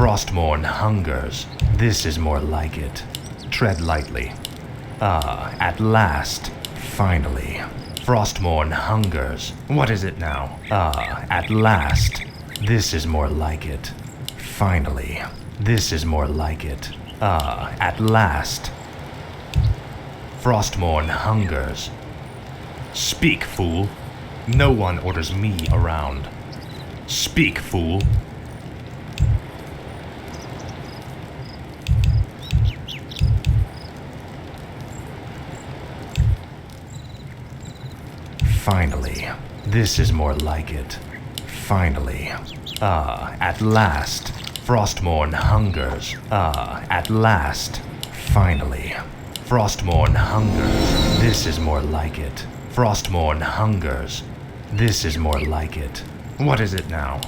Frostmourne hungers. This is more like it. Tread lightly. At last. Finally. Frostmourne hungers. What is it now? At last. This is more like it. Finally. This is more like it. At last. Frostmourne hungers. Speak, fool. No one orders me around. Speak, fool. Finally. This is more like it. Finally. At last. Frostmourne hungers. At last. Finally. Frostmourne hungers. This is more like it. Frostmourne hungers. This is more like it. What is it now?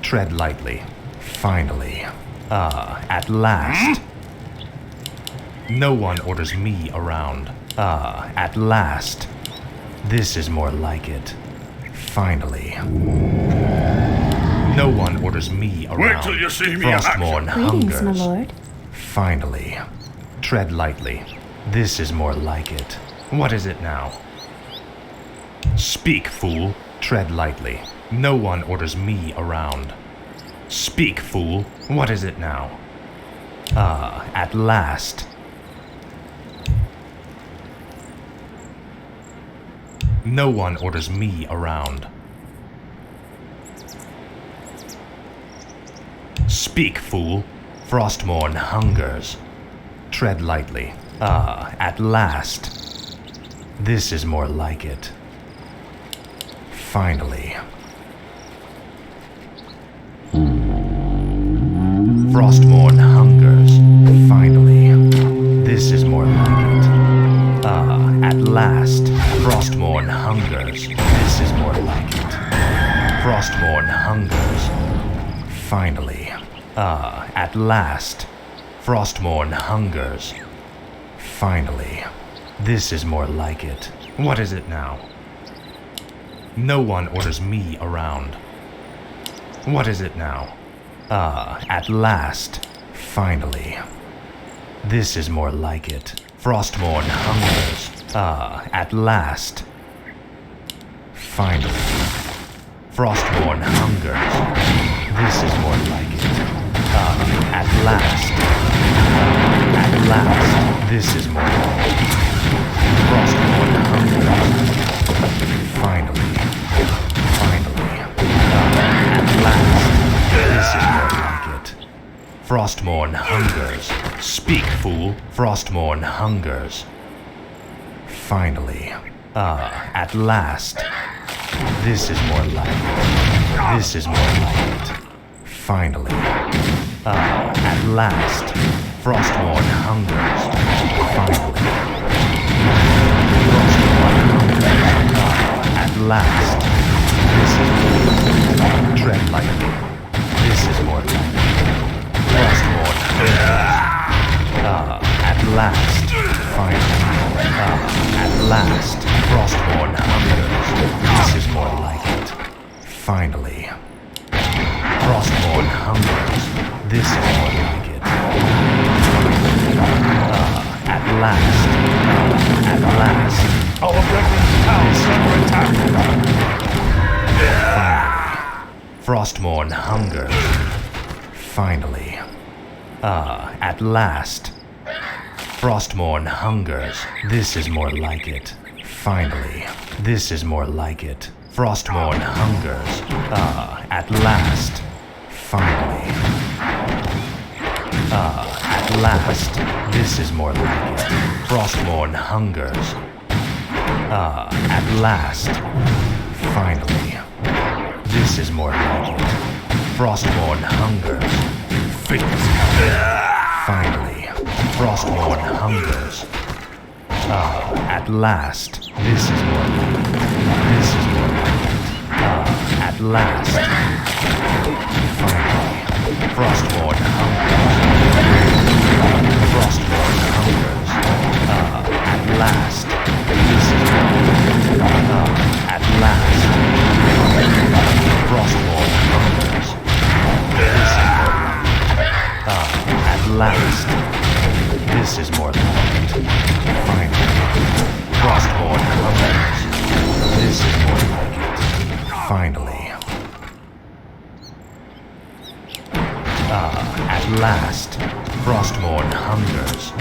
Tread lightly. Finally. At last. No one orders me around. At last. This is more like it. Finally. No one orders me around. Wait till you see me. Frostmourne Greetings, hungers. my lord. Finally. Tread lightly. This is more like it. What is it now? Speak, fool. Tread lightly. No one orders me around. Speak, fool. What is it now? At last. No one orders me around. Speak, fool. Frostmourne hungers. Tread lightly. At last. This is more like it. Finally. Frostmourne hungers. Finally. This is more like it. At last. Frostmourne hungers. This is more like it. Frostmourne hungers. Finally. At last. Frostmourne hungers. Finally. This is more like it. What is it now? No one orders me around. What is it now? At last. Finally. This is more like it. Frostmourne hungers. At last. Finally. Frostmourne hungers. This is more like it. At last. At last. This is more like it. Frostmourne hungers. Finally. Finally. At last. This is more like it. Frostmourne hungers. Speak, fool. Frostmourne hungers. Finally. At last. This is more like it. This is more like it. Finally. At last. Frostmourne hungers. Finally. Frostmourne hungers. At last. This is more like it. Tread lightly. This is more like it. Frostmourne hungers. At last. Finally. At last. Frostmourne hungers. This is more like it. Finally. Frostmourne hungers. This is more like it. At last. At last. Our reverend house under attack. Finally. Frostmourne hungers. Finally. At last. Frostmourne hungers. This is more like it. Finally. This is more like it. Frostmourne hungers. At last. Finally. At last. This is more like it. Frostmourne hungers. At last. Finally. This is more like it. Frostmourne hungers. Finally. Frostmourne hungers. At last. This is more like it. This is more like it. At last. Finally. Frostmourne hungers. Frostmourne hungers. At last. This is more like it. At last. Frostmourne hungers. This is more like it.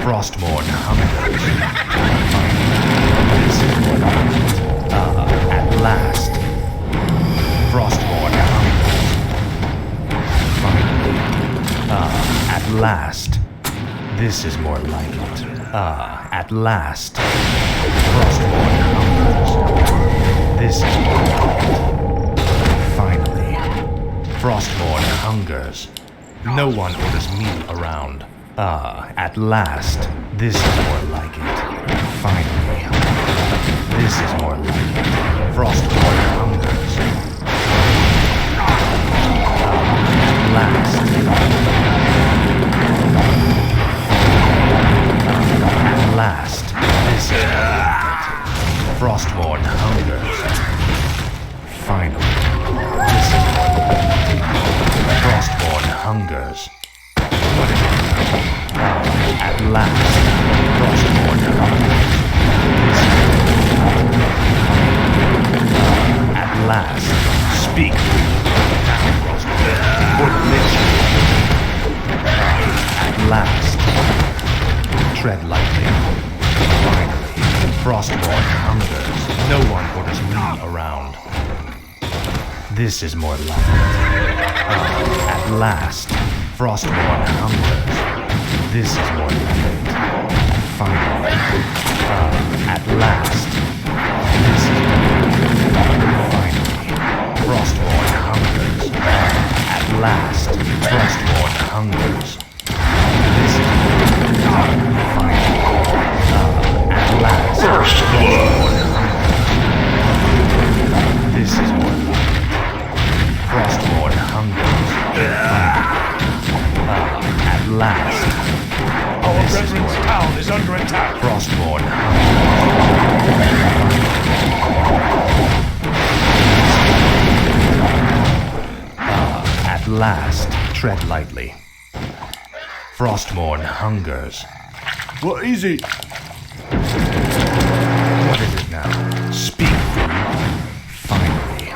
Frostmourne hungers. Finally, this is more like it. At last. Frostmourne hungers. Finally. At last. This is more like it. At last. Frostmourne hungers. This is more like it. Finally. Frostmourne hungers. No one orders me around. At last. This is more like it. Finally. This is more like it. Frostmourne hungers. At last. At last. This is more like it. Frostmourne hungers. Finally. This is more like it. Frostmourne hungers. What is it? At last. Frostmourne hungers. At last. Speak. At last. Tread lightly. Finally. Frostmourne hungers. No one orders me around. This is more like it. At last. Frostmourne hungers. This is more like it. Finally. At last. This is more like it. Finally. Frostmourne hungers. At last. Frostmourne hungers. This is more like it. Finally. At last. First blood. This is more like it. Frostmourne hungers. At last. Our brethren's town is under attack. Frostmourne At last. Tread lightly. Frostmourne hungers. What is it? What is it now? Speak, fool. Finally.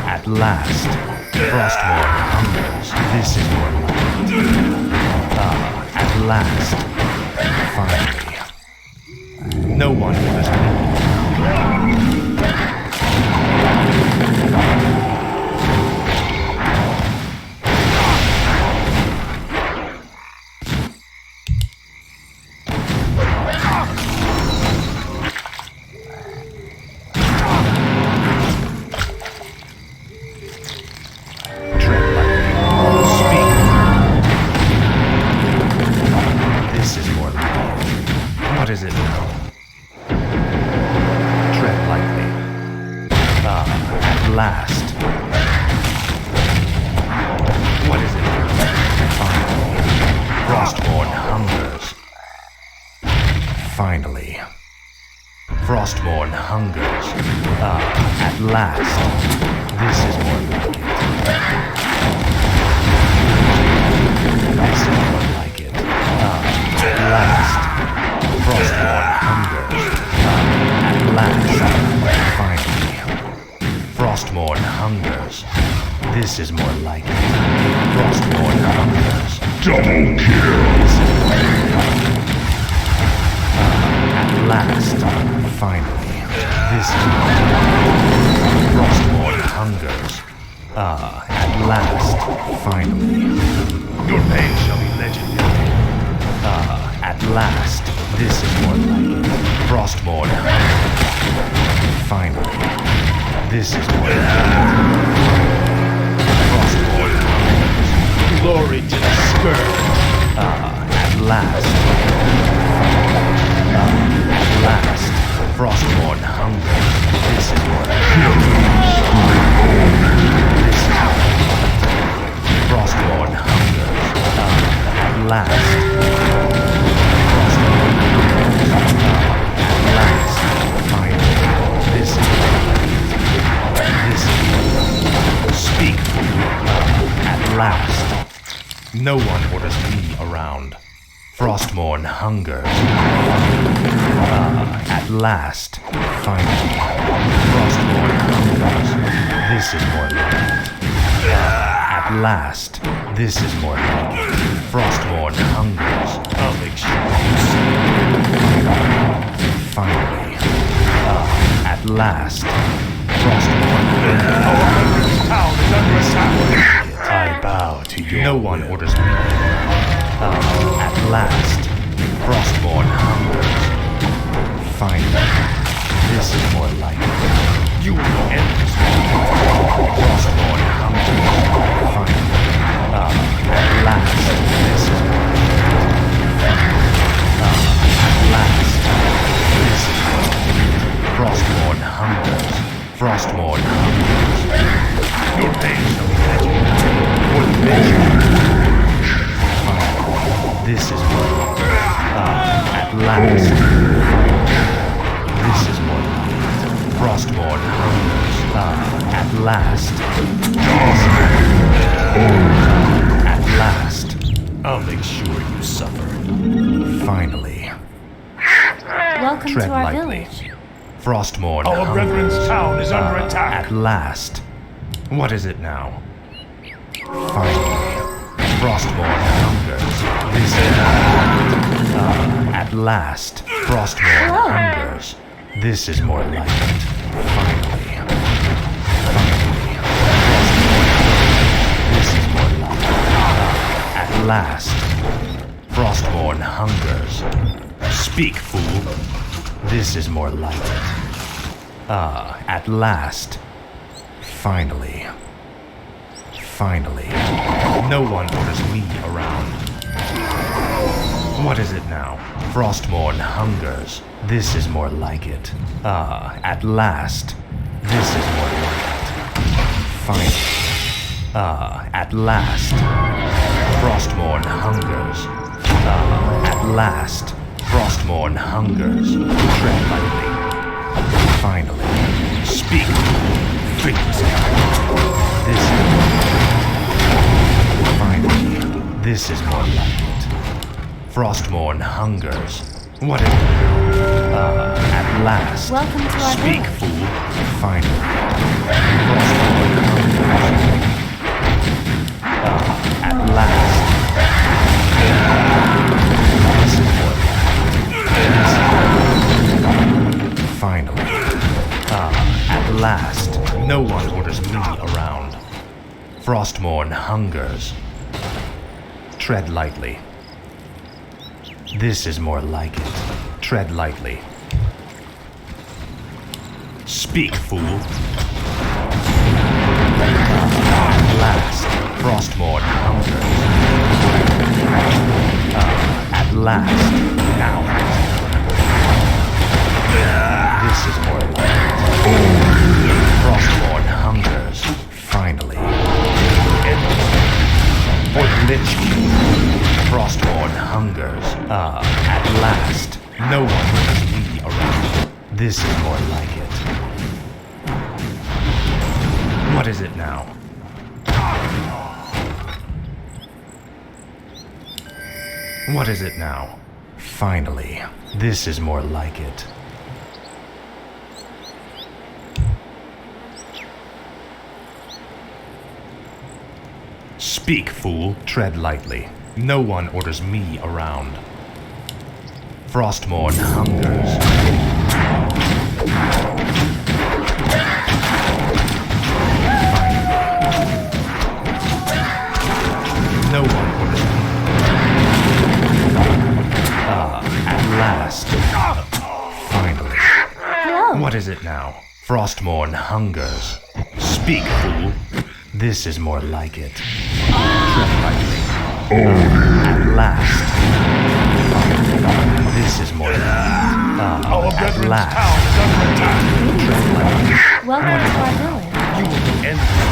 At last. Frostmourne hungers. This is more like it. At last. Finally. No one orders me. What is it now? Tread lightly. At last. What is it now? Finally. Frostmourne hungers. Finally. Frostmourne hungers. At last. This is more like it. This is more like it. At last. Frostmourne hungers. At last. Finally. Frostmourne hungers. This is more like it. Frostmourne hungers. Double kill. At last. Finally. This is more like it. Frostmourne hungers. At last. Finally. Your pain shall be legendary. At last. This is more like it. Frostmourne hungers. Finally. This is more like it. Frostmourne hungers. Glory to the scourge. At last. At last. Frostmourne hungers. This is more like it. This is more like it. Frostmourne hungers. At last. Speak. At last. No one orders me around. Frostmourne hungers. At last. Finally. Frostmourne hungers. This is more like it. At last. This is more like it. Frostmourne hungers. I'll make sure you suffer. Finally. At last. Frostmourne. Our veteran's town is under attack. I bow to your No one will. orders me. At last. Frostmourne hungers. Finally. This is more like it. You will end this. Frostmourne hungers. Finally. At last. This is more like it. At last. This is more like it. Frostmourne hungers. Frostmourne hungers. Your pain shall be legendary. For the nation. Finally. This is more like it. At last. This is more like it. Frostmourne hungers. At last. At last. I'll make sure you suffer. Finally. Welcome Tread to our lightly. village. Frostmourne Our hungers. brethren's town is under attack. At last. What is it now? Finally. Frostmourne hungers. This is at last. Frostmourne Hello. hungers. This is more like it. Finally. Finally. Frostmourne. This is more like it. At last. Frostmourne hungers. Speak, fool. This is more like it. At last. Finally. Finally. No one orders me around. What is it now? Frostmourne hungers. This is more like it. At last. This is more like it. Finally. At last. Frostmourne hungers. At last. Frostmourne hungers. Tread lightly. Finally. Speak. Fix. This is finally. This is more like it. Frostmourne hungers. What is it now? At last. Welcome to our Speak, village. fool. Finally. Frostmourne hungers. At last. This is more like it. Finally. At last. No one orders me around. Frostmourne hungers. Tread lightly. This is more like it. Tread lightly. Speak, fool. At last. Frostmourne hungers. At last. Now. This is more like it. Frostmourne hungers. Finally. For the Lich King. Frostmourne hungers. At last. No one orders me around. This is more like it. What is it now? What is it now? Finally. This is more like it. Speak, fool. Tread lightly. No one orders me around. Frostmourne hungers. Finally. No one orders me. At last. Finally. Hello. What is it now? Frostmourne hungers. Speak, fool. This is more like it. Tread lightly. At last. This is more like it. Our At brethren's last. town is under attack. Tread lightly. Welcome to our village. You will end this.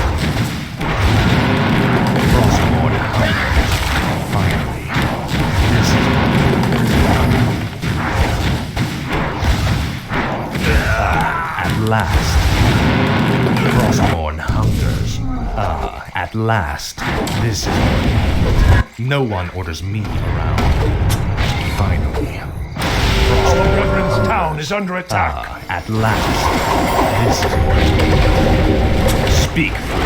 Frostmourne hungers. Finally. This is at last. Frostmourne hungers. At last. This is no one orders me around. Finally. Our brethren's town is under attack. At last. This is Speak, fool.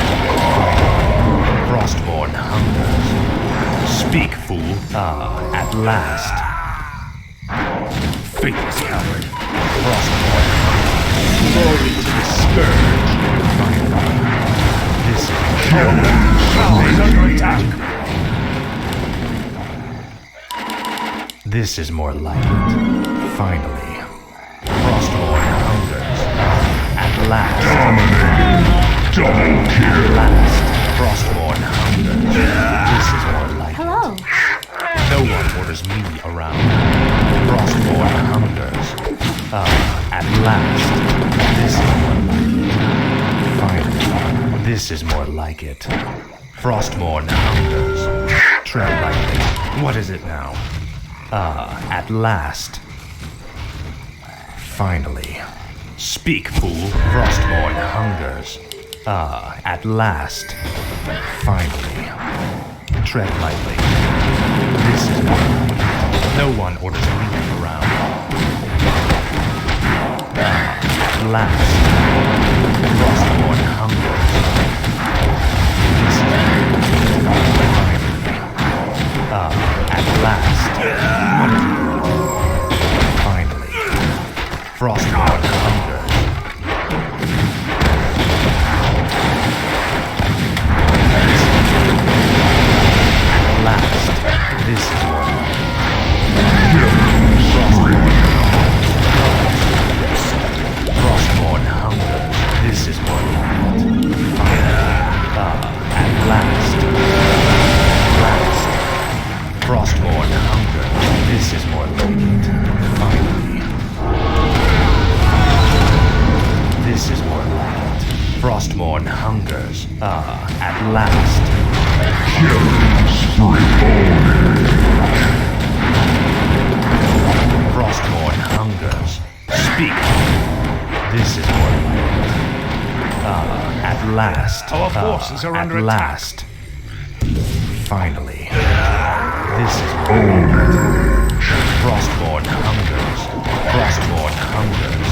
Frostborn hungers. Speak, fool. At last. Faithless coward. Frostborn Glory to the scourge. finally. This is Tower is under attack. This is more like it. Finally. Frostborn hungers. At last. Double kill. At last. Frostborn hungers. This is more like Hello. it. No one orders me around. Frostborn hungers. At last. This is more like it. Finally. This is more like it. Frostborn hungers. Tread lightly. What is it now? At last. Finally. Speak, fool. Frostborn hungers. At last. Finally. Tread lightly. This is more like it. No one orders me around. At last. Frostborn hungers. This is finally. At last. What is it? Finally. Frostborn hungers. At last. This is what Frostborn hungers. This is more like it. Finally. At last. Last. Frostborn hungers. This is more like it. Finally. This is more like it. Frostborn hungers. At last. Frostborn hungers. Speak. This is more like it. At last. Our forces are under attack. At last. Finally. This is more like it. Frostborn hungers. Frostborn hungers.